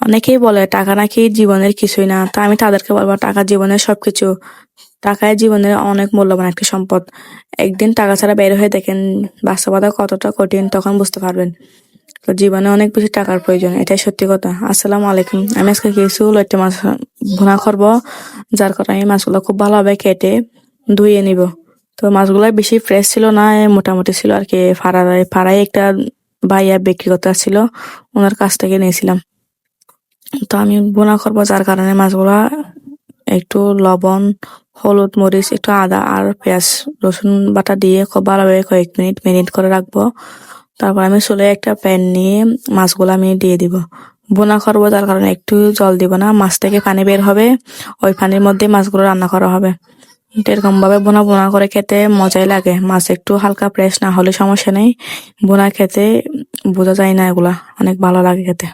অনেকেই বলে টাকা নাকি জীবনের কিছুই না, তো আমি তাদেরকে বলবো টাকা জীবনের সবকিছু। টাকায় জীবনের অনেক মূল্যবান একটি সম্পদ। একদিন টাকা ছাড়া বের হয়ে দেখেন বাস্তবতা কতটা কঠিন, তখন বুঝতে পারবেন। তো জীবনে অনেক বেশি টাকার প্রয়োজন, এটাই সত্যি কথা। আসসালামু আলাইকুম। আমি আজকে কিছু লইট্টে মাছ ভুনা করব, যার কারণে আমি মাছগুলো খুব ভালোভাবে কেটে ধুয়ে নিব। তো মাছগুলো বেশি ফ্রেশ ছিল না, মোটামুটি ছিল আর কি। পাড়ায় একটা ভাইয়া বিক্রি করতে আসছিল, ওনার কাছ থেকে নিয়েছিলাম। তো আমি ভুনা করব, যার কারণে মাছগুলা একটু লবণ, হলুদ, মরিচ, একটু আদা আর পেঁয়াজ রসুন বাটা দিয়ে খুব ভালোভাবে কয়েক মিনিট মেরিনেট করে রাখবো। তারপর আমি চুলায় একটা প্যান নিয়ে মাছগুলো আমি দিয়ে দিব। ভুনা করবো, যার কারণে একটু জল দিব না, মাছ থেকে পানি বের হবে, ওই পানির মধ্যে মাছগুলো রান্না করা হবে। তো এরকম ভাবে ভুনা ভুনা করে খেতে মজাই লাগে। মাছ একটু হালকা ফ্রেশ না হলে সমস্যা নেই, ভুনা খেতে বোঝা যায় না, এগুলা অনেক ভালো লাগে খেতে।